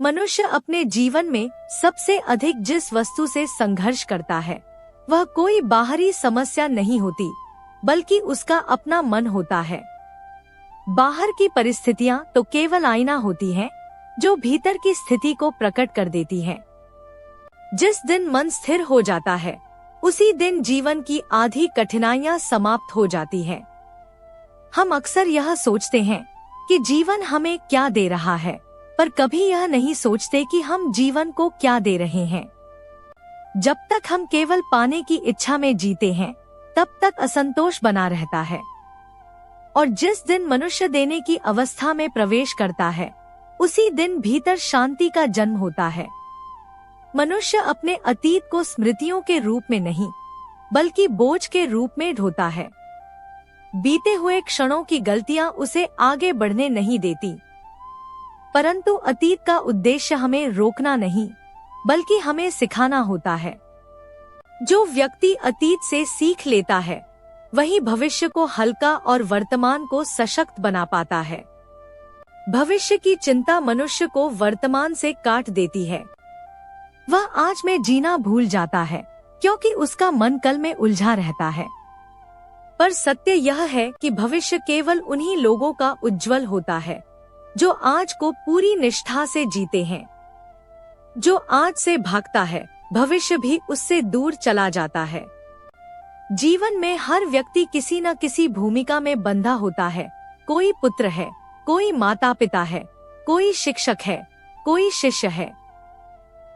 मनुष्य अपने जीवन में सबसे अधिक जिस वस्तु से संघर्ष करता है वह कोई बाहरी समस्या नहीं होती, बल्कि उसका अपना मन होता है। बाहर की परिस्थितियां तो केवल आईना होती हैं, जो भीतर की स्थिति को प्रकट कर देती हैं। जिस दिन मन स्थिर हो जाता है, उसी दिन जीवन की आधी कठिनाइयां समाप्त हो जाती हैं। हम अक्सर यह सोचते हैं कि जीवन हमें क्या दे रहा है, पर कभी यह नहीं सोचते कि हम जीवन को क्या दे रहे हैं। जब तक हम केवल पाने की इच्छा में जीते हैं, तब तक असंतोष बना रहता है। और जिस दिन मनुष्य देने की अवस्था में प्रवेश करता है, उसी दिन भीतर शांति का जन्म होता है। मनुष्य अपने अतीत को स्मृतियों के रूप में नहीं, बल्कि बोझ के रूप में ढोता है। बीते हुए क्षणों की गलतियां उसे आगे बढ़ने नहीं देती, परंतु अतीत का उद्देश्य हमें रोकना नहीं, बल्कि हमें सिखाना होता है। जो व्यक्ति अतीत से सीख लेता है, वही भविष्य को हल्का और वर्तमान को सशक्त बना पाता है। भविष्य की चिंता मनुष्य को वर्तमान से काट देती है। वह आज में जीना भूल जाता है, क्योंकि उसका मन कल में उलझा रहता है। पर सत्य यह है कि भविष्य केवल उन्हीं लोगों का उज्जवल होता है जो आज को पूरी निष्ठा से जीते हैं। जो आज से भागता है, भविष्य भी उससे दूर चला जाता है। जीवन में हर व्यक्ति किसी न किसी भूमिका में बंधा होता है। कोई पुत्र है, कोई माता पिता है, कोई शिक्षक है, कोई शिष्य है।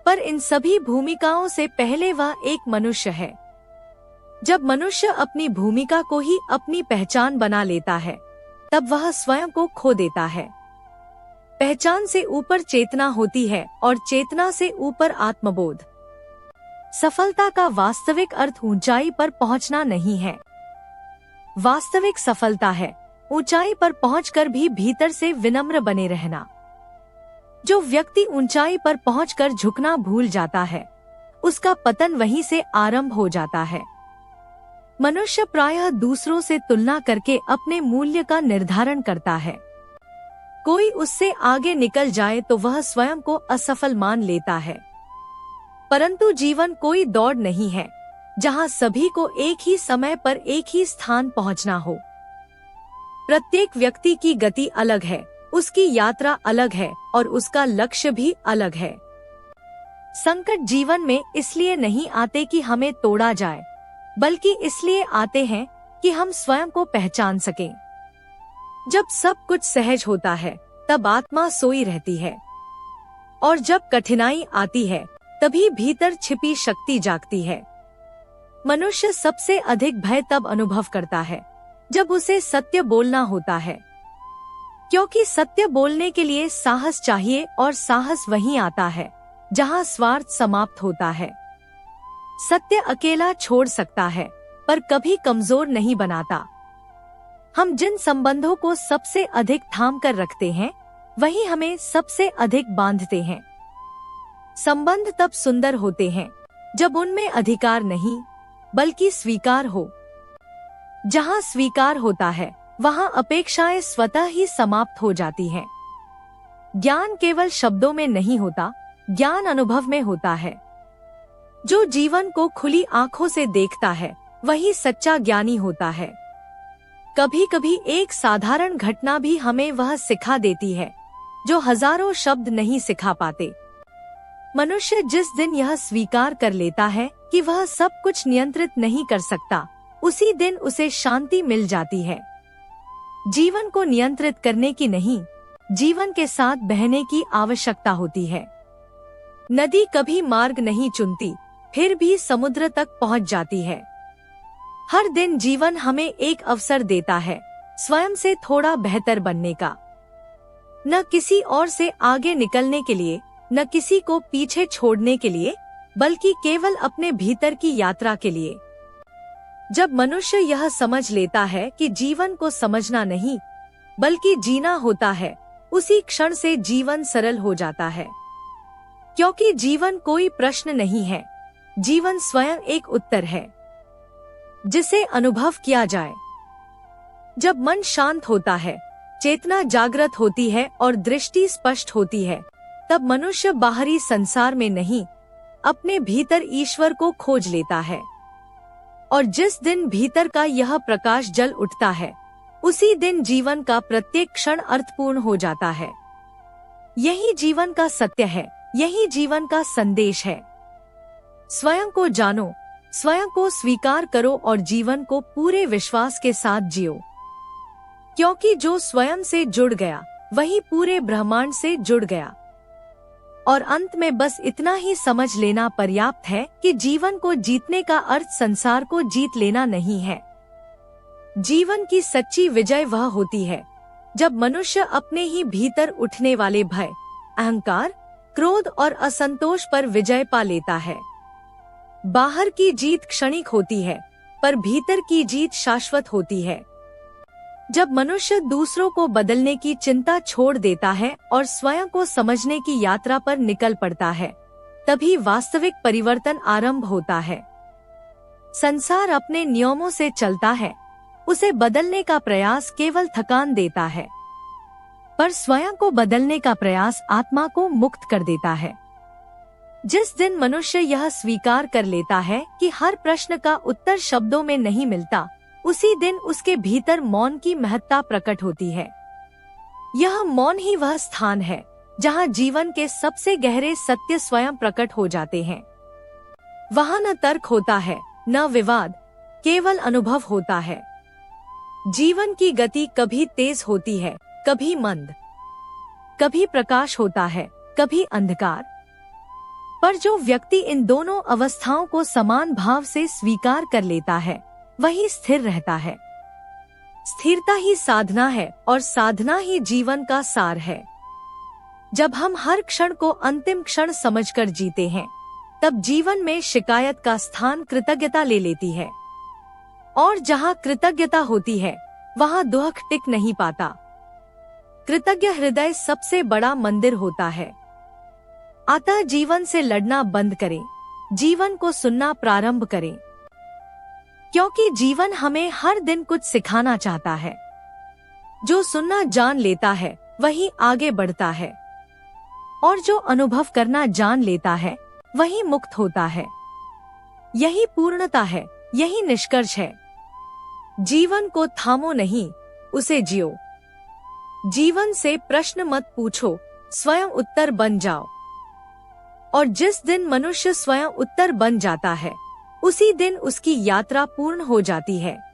पर इन सभी भूमिकाओं से पहले वह एक मनुष्य है। जब मनुष्य अपनी भूमिका को ही अपनी पहचान बना लेता है, तब वह स्वयं को खो देता है। पहचान से ऊपर चेतना होती है और चेतना से ऊपर आत्मबोध। सफलता का वास्तविक अर्थ ऊंचाई पर पहुंचना नहीं है। वास्तविक सफलता है ऊंचाई पर पहुंचकर भी भीतर से विनम्र बने रहना। जो व्यक्ति ऊंचाई पर पहुंचकर झुकना भूल जाता है, उसका पतन वहीं से आरंभ हो जाता है। मनुष्य प्रायः दूसरों से तुलना करके अपने मूल्य का निर्धारण करता है। कोई उससे आगे निकल जाए तो वह स्वयं को असफल मान लेता है। परंतु जीवन कोई दौड़ नहीं है जहां सभी को एक ही समय पर एक ही स्थान पहुंचना हो। प्रत्येक व्यक्ति की गति अलग है, उसकी यात्रा अलग है और उसका लक्ष्य भी अलग है। संकट जीवन में इसलिए नहीं आते कि हमें तोड़ा जाए, बल्कि इसलिए आते हैं कि हम स्वयं को पहचान सकें। जब सब कुछ सहज होता है, तब आत्मा सोई रहती है, और जब कठिनाई आती है, तभी भीतर छिपी शक्ति जागती है। मनुष्य सबसे अधिक भय तब अनुभव करता है जब उसे सत्य बोलना होता है, क्योंकि सत्य बोलने के लिए साहस चाहिए, और साहस वहीं आता है जहां स्वार्थ समाप्त होता है। सत्य अकेला छोड़ सकता है, पर कभी कमजोर नहीं बनाता। हम जिन संबंधों को सबसे अधिक थाम कर रखते हैं, वही हमें सबसे अधिक बांधते हैं। संबंध तब सुंदर होते हैं जब उनमें अधिकार नहीं, बल्कि स्वीकार हो। जहां स्वीकार होता है, वहां अपेक्षाएं स्वतः ही समाप्त हो जाती हैं। ज्ञान केवल शब्दों में नहीं होता, ज्ञान अनुभव में होता है। जो जीवन को खुली आंखों से देखता है, वही सच्चा ज्ञानी होता है। कभी कभी एक साधारण घटना भी हमें वह सिखा देती है जो हजारों शब्द नहीं सिखा पाते। मनुष्य जिस दिन यह स्वीकार कर लेता है कि वह सब कुछ नियंत्रित नहीं कर सकता, उसी दिन उसे शांति मिल जाती है। जीवन को नियंत्रित करने की नहीं, जीवन के साथ बहने की आवश्यकता होती है। नदी कभी मार्ग नहीं चुनती, फिर भी समुद्र तक पहुंच जाती है। हर दिन जीवन हमें एक अवसर देता है स्वयं से थोड़ा बेहतर बनने का। न किसी और से आगे निकलने के लिए, न किसी को पीछे छोड़ने के लिए, बल्कि केवल अपने भीतर की यात्रा के लिए। जब मनुष्य यह समझ लेता है कि जीवन को समझना नहीं, बल्कि जीना होता है, उसी क्षण से जीवन सरल हो जाता है। क्योंकि जीवन कोई प्रश्न नहीं है, जीवन स्वयं एक उत्तर है जिसे अनुभव किया जाए। जब मन शांत होता है, चेतना जागृत होती है और दृष्टि स्पष्ट होती है, तब मनुष्य बाहरी संसार में नहीं, अपने भीतर ईश्वर को खोज लेता है। और जिस दिन भीतर का यह प्रकाश जल उठता है, उसी दिन जीवन का प्रत्येक क्षण अर्थपूर्ण हो जाता है। यही जीवन का सत्य है, यही जीवन का संदेश है। स्वयं को जानो, स्वयं को स्वीकार करो और जीवन को पूरे विश्वास के साथ जियो, क्योंकि जो स्वयं से जुड़ गया वही पूरे ब्रह्मांड से जुड़ गया। और अंत में बस इतना ही समझ लेना पर्याप्त है कि जीवन को जीतने का अर्थ संसार को जीत लेना नहीं है। जीवन की सच्ची विजय वह होती है जब मनुष्य अपने ही भीतर उठने वाले भय, अहंकार, क्रोध और असंतोष पर विजय पा लेता है। बाहर की जीत क्षणिक होती है, पर भीतर की जीत शाश्वत होती है। जब मनुष्य दूसरों को बदलने की चिंता छोड़ देता है और स्वयं को समझने की यात्रा पर निकल पड़ता है, तभी वास्तविक परिवर्तन आरंभ होता है। संसार अपने नियमों से चलता है, उसे बदलने का प्रयास केवल थकान देता है, पर स्वयं को बदलने का प्रयास आत्मा को मुक्त कर देता है। जिस दिन मनुष्य यह स्वीकार कर लेता है कि हर प्रश्न का उत्तर शब्दों में नहीं मिलता, उसी दिन उसके भीतर मौन की महत्ता प्रकट होती है। यह मौन ही वह स्थान है जहाँ जीवन के सबसे गहरे सत्य स्वयं प्रकट हो जाते हैं। वहाँ न तर्क होता है, न विवाद, केवल अनुभव होता है। जीवन की गति कभी तेज होती है, कभी मंद, कभी प्रकाश होता है, कभी अंधकार। पर जो व्यक्ति इन दोनों अवस्थाओं को समान भाव से स्वीकार कर लेता है, वही स्थिर रहता है। स्थिरता ही साधना है और साधना ही जीवन का सार है। जब हम हर क्षण को अंतिम क्षण समझकर जीते हैं, तब जीवन में शिकायत का स्थान कृतज्ञता ले लेती है। और जहाँ कृतज्ञता होती है, वहाँ दुख टिक नहीं पाता। कृतज्ञ हृदय सबसे बड़ा मंदिर होता है। अतः जीवन से लड़ना बंद करें, जीवन को सुनना प्रारंभ करें, क्योंकि जीवन हमें हर दिन कुछ सिखाना चाहता है। जो सुनना जान लेता है वही आगे बढ़ता है, और जो अनुभव करना जान लेता है वही मुक्त होता है। यही पूर्णता है, यही निष्कर्ष है। जीवन को थामो नहीं, उसे जियो। जीवन से प्रश्न मत पूछो, स्वयं उत्तर बन जाओ। और जिस दिन मनुष्य स्वयं उत्तर बन जाता है, उसी दिन उसकी यात्रा पूर्ण हो जाती है।